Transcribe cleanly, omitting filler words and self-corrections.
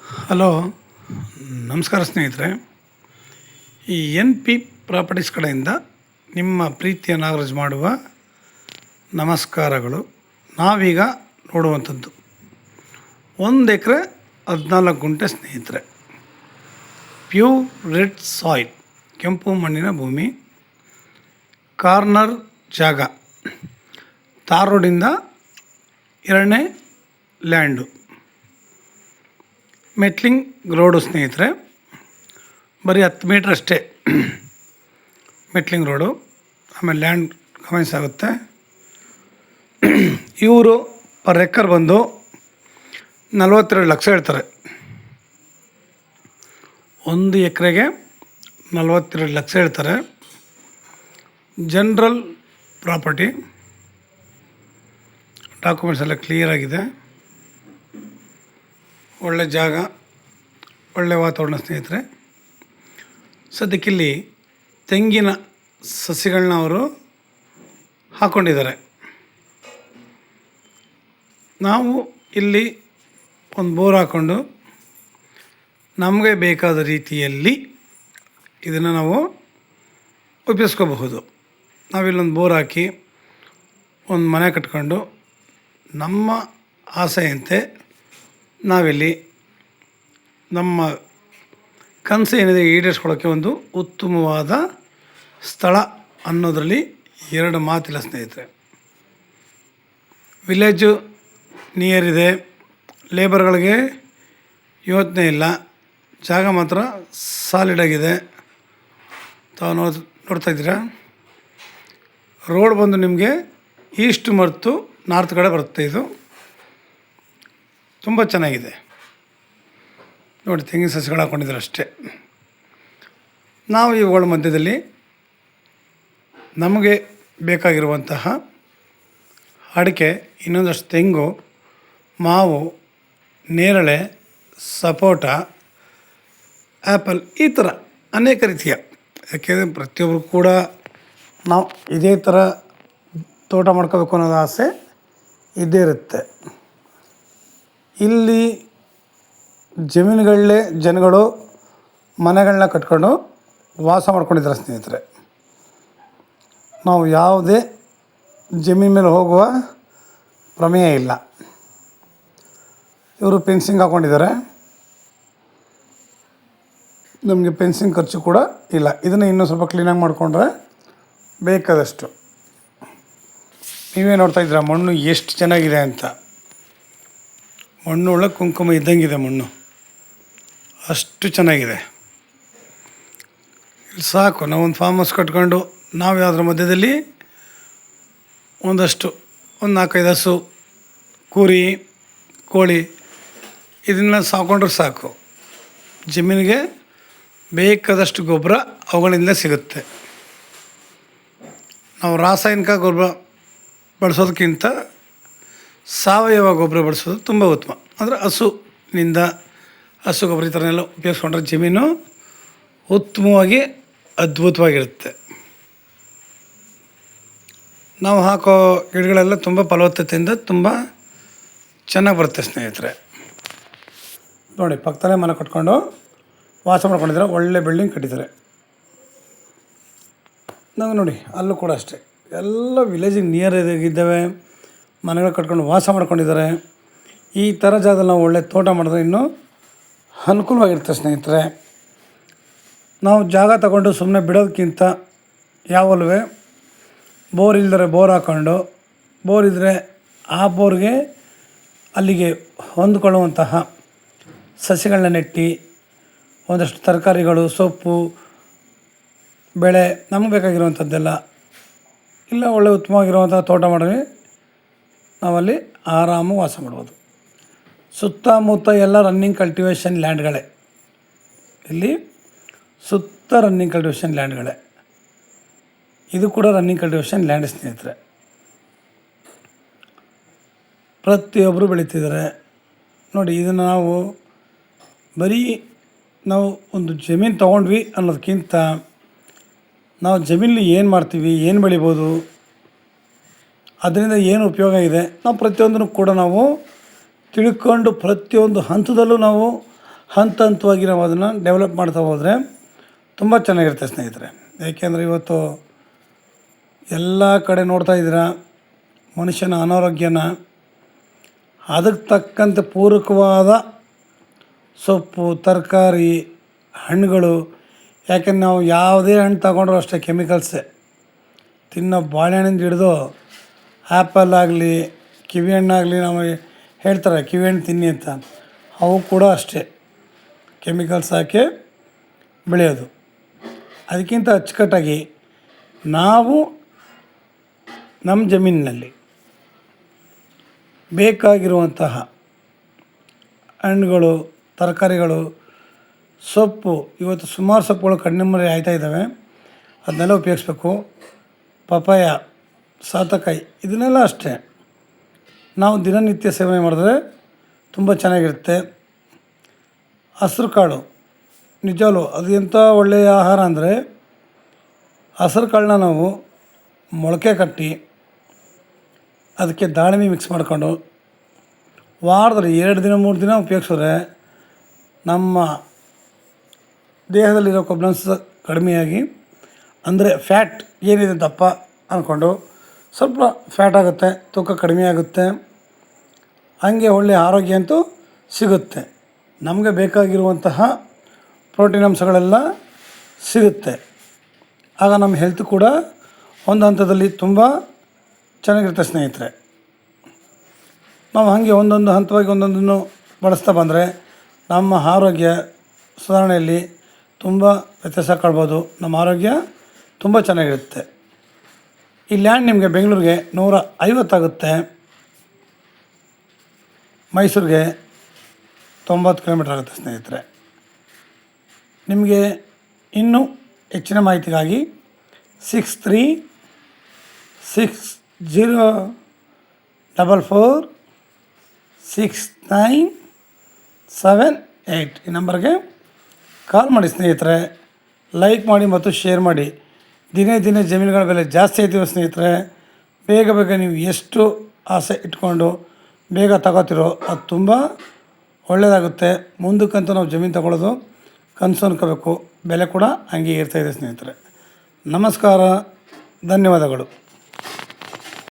Hello, ನಮಸ್ಕಾರ ಸ್ನೇಹಿತರೆ. ಈ ಎನ್ ಪಿ ಪ್ರಾಪರ್ಟೀಸ್ ಕಡೆಯಿಂದ ನಿಮ್ಮ ಪ್ರೀತಿಯ ನಾಗರಾಜ್ ಮಾಡುವ ನಮಸ್ಕಾರಗಳು. ನಾವೀಗ ನೋಡುವಂಥದ್ದು 1 ಎಕರೆ 14 ಗುಂಟೆ ಸ್ನೇಹಿತರೆ. ಪ್ಯೂರ್ ರೆಡ್ ಸಾಯಿಲ್, ಕೆಂಪು ಮಣ್ಣಿನ ಭೂಮಿ, ಕಾರ್ನರ್ ಜಾಗ, ತಾರ್ ರೋಡಿಂದ 2ನೇ ಲ್ಯಾಂಡು, ಮೆಟ್ಲಿಂಗ್ ರೋಡು ಸ್ನೇಹಿತರೆ. ಬರೀ 10 ಮೀಟ್ರ್ ಅಷ್ಟೇ ಮೆಟ್ಲಿಂಗ್ ರೋಡು. ಆಮೇಲೆ ಲ್ಯಾಂಡ್ ಕಮೆನ್ಸ್ ಆಗುತ್ತೆ. ಇವರು ಪರ್ ಎಕರ್ ಬಂದು 42 ಲಕ್ಷ ಹೇಳ್ತಾರೆ. 1 ಎಕರೆಗೆ 42 ಲಕ್ಷ ಹೇಳ್ತಾರೆ. ಜನರಲ್ ಪ್ರಾಪರ್ಟಿ, ಡಾಕ್ಯುಮೆಂಟ್ಸ್ ಎಲ್ಲ ಕ್ಲಿಯರ್ ಆಗಿದೆ. ಒಳ್ಳೆ ಜಾಗ, ಒಳ್ಳೆ ವಾತಾವರಣ ಸ್ನೇಹಿತರೆ. ಸದ್ಯಕ್ಕಿಲ್ಲಿ ತೆಂಗಿನ ಸಸಿಗಳನ್ನ ಅವರು ಹಾಕ್ಕೊಂಡಿದ್ದಾರೆ. ನಾವು ಇಲ್ಲಿ ಒಂದು ಬೋರ್ ಹಾಕ್ಕೊಂಡು ನಮಗೆ ಬೇಕಾದ ರೀತಿಯಲ್ಲಿ ಇದನ್ನು ನಾವು ಉಪಯೋಗಿಸ್ಕೋಬಹುದು. ನಾವಿಲ್ಲೊಂದು ಬೋರ್ ಹಾಕಿ ಒಂದು ಮನೆ ಕಟ್ಕೊಂಡು ನಮ್ಮ ಆಸೆಯಂತೆ ನಾವಿಲ್ಲಿ ನಮ್ಮ ಕನಸು ಏನಿದೆ ಈಡೇರಿಸ್ಕೊಳ್ಳೋಕ್ಕೆ ಒಂದು ಉತ್ತಮವಾದ ಸ್ಥಳ ಅನ್ನೋದರಲ್ಲಿ 2 ಮಾತಿಲ್ಲ ಸ್ನೇಹಿತರೆ. ವಿಲೇಜು ನಿಯರ್ ಇದೆ, ಲೇಬರ್ಗಳಿಗೆ ಯೋಚನೆ ಇಲ್ಲ, ಜಾಗ ಮಾತ್ರ ಸಾಲಿಡಾಗಿದೆ. ತಾವು ನೋಡ್ತಾ ಇದ್ದೀರಾ. ರೋಡ್ ಬಂದು ನಿಮಗೆ ಈಸ್ಟ್ ಮತ್ತು ನಾರ್ತ್ ಕಡೆ ಬರುತ್ತೆ. ಇದು ತುಂಬ ಚೆನ್ನಾಗಿದೆ ನೋಡಿ. ತೆಂಗಿನ ಸಸಿಗಳು ಹಾಕ್ಕೊಂಡಿದ್ದಾರೆ ಅಷ್ಟೇ. ನಾವು ಇವುಗಳ ಮಧ್ಯದಲ್ಲಿ ನಮಗೆ ಬೇಕಾಗಿರುವಂತಹ ಅಡಿಕೆ, ಇನ್ನೊಂದಷ್ಟು ತೆಂಗು, ಮಾವು, ನೇರಳೆ, ಸಪೋಟ, ಆ್ಯಪಲ್, ಈ ಥರ ಅನೇಕ ರೀತಿಯ, ಯಾಕೆಂದರೆ ಪ್ರತಿಯೊಬ್ಬರು ಕೂಡ ನಾವು ಇದೇ ಥರ ತೋಟ ಮಾಡ್ಕೋಬೇಕು ಅನ್ನೋದು ಆಸೆ ಇದ್ದೇ ಇರುತ್ತೆ. ಇಲ್ಲಿ ಜಮೀನುಗಳಲ್ಲೇ ಜನಗಳು ಮನೆಗಳನ್ನ ಕಟ್ಕೊಂಡು ವಾಸ ಮಾಡ್ಕೊಂಡಿದ್ದಾರೆ ಸ್ನೇಹಿತರೆ. ನಾವು ಯಾವುದೇ ಜಮೀನು ಮೇಲೆ ಹೋಗುವ ಪ್ರಮೇಯ ಇಲ್ಲ. ಇವರು ಫೆನ್ಸಿಂಗ್ ಹಾಕ್ಕೊಂಡಿದ್ದಾರೆ. ನಮಗೆ ಫೆನ್ಸಿಂಗ್ ಖರ್ಚು ಕೂಡ ಇಲ್ಲ. ಇದನ್ನು ಇನ್ನೂ ಸ್ವಲ್ಪ ಕ್ಲೀನಾಗಿ ಮಾಡಿಕೊಂಡ್ರೆ ಬೇಕಾದಷ್ಟು. ನೀವೇ ನೋಡ್ತಾ ಇದ್ದೀರಾ ಮಣ್ಣು ಎಷ್ಟು ಚೆನ್ನಾಗಿದೆ ಅಂತ. ಮಣ್ಣು ಒಳಗೆ ಕುಂಕುಮ ಇದ್ದಂಗಿದೆ ಮಣ್ಣು, ಅಷ್ಟು ಚೆನ್ನಾಗಿದೆ. ಇಲ್ಲಿ ಸಾಕು, ನಾವೊಂದು ಫಾರ್ಮ್ ಹೌಸ್ ಕಟ್ಕೊಂಡು ನಾವು ಯಾವುದ್ರ ಮಧ್ಯದಲ್ಲಿ ಒಂದು 4-5 ಹಸು, ಕುರಿ, ಕೋಳಿ ಇದನ್ನ ಸಾಕೊಂಡ್ರೆ ಸಾಕು. ಜಮೀನಿಗೆ ಬೇಕಾದಷ್ಟು ಗೊಬ್ಬರ ಅವುಗಳಿಂದ ಸಿಗುತ್ತೆ. ನಾವು ರಾಸಾಯನಿಕ ಗೊಬ್ಬರ ಬಳಸೋದಕ್ಕಿಂತ ಸಾವಯವ ಗೊಬ್ಬರ ಬಳಸೋದು ತುಂಬ ಉತ್ತಮ. ಅಂದರೆ ಹಸುವಿನಿಂದ, ಹಸು ಗೊಬ್ಬರ ಈ ಥರನೆಲ್ಲ ಉಪಯೋಗಿಸ್ಕೊಂಡ್ರೆ ಜಮೀನು ಉತ್ತಮವಾಗಿ ಅದ್ಭುತವಾಗಿರುತ್ತೆ. ನಾವು ಹಾಕೋ ಗಿಡಗಳೆಲ್ಲ ತುಂಬ ಫಲವತ್ತತೆಯಿಂದ ತುಂಬ ಚೆನ್ನಾಗಿ ಬರುತ್ತೆ ಸ್ನೇಹಿತರೆ. ನೋಡಿ, ಪಕ್ಕದಲ್ಲೇ ಮನೆ ಕಟ್ಕೊಂಡು ವಾಸ ಮಾಡ್ಕೊಂಡಿದ್ದಾರೆ. ಒಳ್ಳೆ ಬಿಲ್ಡಿಂಗ್ ಕಟ್ಟಿದ್ದಾರೆ. ನಾವು ನೋಡಿ, ಅಲ್ಲೂ ಕೂಡ ಅಷ್ಟೇ ಎಲ್ಲ ವಿಲೇಜಿಗೆ ನಿಯರ್ ಇದ್ದಾವೆ, ಮನೆಗಳು ಕಟ್ಕೊಂಡು ವಾಸ ಮಾಡ್ಕೊಂಡಿದ್ದಾರೆ. ಈ ಥರ ಜಾಗದಲ್ಲಿ ನಾವು ಒಳ್ಳೆ ತೋಟ ಮಾಡಿದ್ರೆ ಇನ್ನೂ ಅನುಕೂಲವಾಗಿರುತ್ತೆ ಸ್ನೇಹಿತರೆ. ನಾವು ಜಾಗ ತಗೊಂಡು ಸುಮ್ಮನೆ ಬಿಡೋದಕ್ಕಿಂತ ಯಾವಲ್ವೇ ಬೋರ್ ಇಲ್ದರೆ ಬೋರ್ ಹಾಕ್ಕೊಂಡು, ಬೋರ್ ಇದ್ದರೆ ಆ ಬೋರ್ಗೆ ಅಲ್ಲಿಗೆ ಹೊಂದ್ಕೊಳ್ಳುವಂತಹ ಸಸಿಗಳನ್ನ ನೆಟ್ಟು ಒಂದಷ್ಟು ತರಕಾರಿಗಳು, ಸೊಪ್ಪು, ಬೆಳೆ ನಮಗೆ ಬೇಕಾಗಿರುವಂಥದ್ದೆಲ್ಲ ಇಲ್ಲ ಒಳ್ಳೆ ಉತ್ತಮವಾಗಿರುವಂಥ ತೋಟ ಮಾಡಿದ್ರೆ ನಾವಲ್ಲಿ ಆರಾಮ ವಾಸ ಮಾಡ್ಬೋದು. ಸುತ್ತಮುತ್ತ ಎಲ್ಲ ರನ್ನಿಂಗ್ ಕಲ್ಟಿವೇಷನ್ ಲ್ಯಾಂಡ್ಗಳೇ. ಇಲ್ಲಿ ಸುತ್ತ ರನ್ನಿಂಗ್ ಕಲ್ಟಿವೇಷನ್ ಲ್ಯಾಂಡ್ಗಳೇ. ಇದು ಕೂಡ ರನ್ನಿಂಗ್ ಕಲ್ಟಿವೇಷನ್ ಲ್ಯಾಂಡ್ ಸ್ನೇಹಿತರೆ. ಪ್ರತಿಯೊಬ್ಬರು ಬೆಳೀತಿದ್ದಾರೆ ನೋಡಿ. ಇದನ್ನು ನಾವು ಒಂದು ಜಮೀನು ತೊಗೊಂಡ್ವಿ ಅನ್ನೋದಕ್ಕಿಂತ ನಾವು ಜಮೀನಲ್ಲಿ ಏನು ಮಾಡ್ತೀವಿ, ಏನು ಬೆಳಿಬೋದು, ಅದರಿಂದ ಏನು ಉಪಯೋಗ ಇದೆ, ನಾವು ಪ್ರತಿಯೊಂದನ್ನು ಕೂಡ ನಾವು ತಿಳ್ಕೊಂಡು ಪ್ರತಿಯೊಂದು ಹಂತದಲ್ಲೂ ನಾವು ಹಂತ ಹಂತವಾಗಿ ನಾವು ಅದನ್ನು ಡೆವಲಪ್ ಮಾಡ್ತಾ ಹೋದರೆ ತುಂಬ ಚೆನ್ನಾಗಿರುತ್ತೆ ಸ್ನೇಹಿತರೆ. ಏಕೆಂದರೆ ಇವತ್ತು ಎಲ್ಲ ಕಡೆ ನೋಡ್ತಾ ಇದ್ದೀರಾ ಮನುಷ್ಯನ ಅನಾರೋಗ್ಯನ ಅದಕ್ಕೆ ತಕ್ಕಂತೆ ಪೂರಕವಾದ ಸೊಪ್ಪು, ತರಕಾರಿ, ಹಣ್ಣುಗಳು. ಯಾಕೆಂದ್ರೆ ನಾವು ಯಾವುದೇ ಹಣ್ಣು ತಗೊಂಡ್ರೂ ಅಷ್ಟೇ ಕೆಮಿಕಲ್ಸೇ. ತಿನ್ನೋ ಬಾಳೆಹಣ್ಣಿಂದ ಹಿಡಿದು ಆ್ಯಪಲ್ ಆಗಲಿ, ಕಿವಿ ಹಣ್ಣಾಗಲಿ, ನಾವು ಹೇಳ್ತಾರೆ ಕಿವಿ ಹಣ್ಣು ತಿನ್ನಿ ಅಂತ, ಅವು ಕೂಡ ಅಷ್ಟೇ ಕೆಮಿಕಲ್ಸ್ ಹಾಕಿ ಬೆಳೆಯೋದು. ಅದಕ್ಕಿಂತ ಅಚ್ಚುಕಟ್ಟಾಗಿ ನಾವು ನಮ್ಮ ಜಮೀನಿನಲ್ಲಿ ಬೇಕಾಗಿರುವಂತಹ ಹಣ್ಣುಗಳು, ತರಕಾರಿಗಳು, ಸೊಪ್ಪು, ಇವತ್ತು ಸುಮಾರು ಸೊಪ್ಪುಗಳು ಕಣ್ಣಿಮರೆ ಆಯ್ತಾ ಇದ್ದಾವೆ, ಅದನ್ನೆಲ್ಲ ಉಪಯೋಗಿಸ್ಬೇಕು. ಪಪಾಯ, ಸೌತೆಕಾಯಿ ಇದನ್ನೆಲ್ಲ ಅಷ್ಟೇ ನಾವು ದಿನನಿತ್ಯ ಸೇವನೆ ಮಾಡಿದ್ರೆ ತುಂಬ ಚೆನ್ನಾಗಿರುತ್ತೆ. ಹಸ್ರು ಕಾಳು ನಿಜವೂ ಅದು ಎಂಥ ಒಳ್ಳೆಯ ಆಹಾರ ಅಂದರೆ, ಹಸ್ರು ಕಾಳನ್ನ ನಾವು ಮೊಳಕೆ ಕಟ್ಟಿ ಅದಕ್ಕೆ ದಾಳಿಂಬೆ ಮಿಕ್ಸ್ ಮಾಡಿಕೊಂಡು ವಾರದಲ್ಲಿ 2 ದಿನ 3 ದಿನ ಉಪಯೋಗಿಸಿದ್ರೆ ನಮ್ಮ ದೇಹದಲ್ಲಿರೋ ಕೊಬ್ಲನ್ಸ್ ಕಡಿಮೆಯಾಗಿ, ಅಂದರೆ ಫ್ಯಾಟ್ ಏನಿದೆ ದಪ್ಪ ಅಂದ್ಕೊಂಡು ಸ್ವಲ್ಪ ಫ್ಯಾಟ್ ಆಗುತ್ತೆ, ತೂಕ ಕಡಿಮೆ ಆಗುತ್ತೆ, ಹಾಗೆ ಒಳ್ಳೆಯ ಆರೋಗ್ಯ ಅಂತೂ ಸಿಗುತ್ತೆ. ನಮಗೆ ಬೇಕಾಗಿರುವಂತಹ ಪ್ರೋಟೀನ್ ಅಂಶಗಳೆಲ್ಲ ಸಿಗುತ್ತೆ. ಆಗ ನಮ್ಮ ಹೆಲ್ತ್ ಕೂಡ ಒಂದು ಹಂತದಲ್ಲಿ ತುಂಬ ಚೆನ್ನಾಗಿರುತ್ತೆ ಸ್ನೇಹಿತರೆ. ನಾವು ಹಾಗೆ ಒಂದೊಂದು ಹಂತವಾಗಿ ಒಂದೊಂದನ್ನು ಬಳಸ್ತಾ ಬಂದರೆ ನಮ್ಮ ಆರೋಗ್ಯ ಸುಧಾರಣೆಯಲ್ಲಿ ತುಂಬ ವ್ಯತ್ಯಾಸ ಕಾಣ್ಬೋದು. ನಮ್ಮ ಆರೋಗ್ಯ ತುಂಬ ಚೆನ್ನಾಗಿರುತ್ತೆ. ಈ ಲ್ಯಾಂಡ್ ನಿಮಗೆ ಬೆಂಗಳೂರಿಗೆ 150 ಆಗುತ್ತೆ, ಮೈಸೂರಿಗೆ 90 ಕಿಲೋಮೀಟ್ರ್ ಆಗುತ್ತೆ ಸ್ನೇಹಿತರೆ. ನಿಮಗೆ ಇನ್ನೂ ಹೆಚ್ಚಿನ ಮಾಹಿತಿಗಾಗಿ 6360446978 ಈ ನಂಬರ್ಗೆ ಕಾಲ್ ಮಾಡಿ ಸ್ನೇಹಿತರೆ. ಲೈಕ್ ಮಾಡಿ ಮತ್ತು ಶೇರ್ ಮಾಡಿ. ದಿನೇ ದಿನೇ ಜಮೀನುಗಳ ಬೆಲೆ ಜಾಸ್ತಿ ಆಯ್ತಿವೆ ಸ್ನೇಹಿತರೆ. ಬೇಗ ಬೇಗ ನೀವು ಎಷ್ಟು ಆಸೆ ಇಟ್ಕೊಂಡು ಬೇಗ ತಗೋತಿರೋ ಅದು ತುಂಬ ಒಳ್ಳೆಯದಾಗುತ್ತೆ. ಮುಂದಕ್ಕಂತೂ ನಾವು ಜಮೀನು ತಗೊಳ್ಳೋದು ಕನಸು ಅನ್ಕೋಬೇಕು. ಬೆಲೆ ಕೂಡ ಹಂಗೆ ಇರ್ತಾಯಿದೆ ಸ್ನೇಹಿತರೆ. ನಮಸ್ಕಾರ, ಧನ್ಯವಾದಗಳು.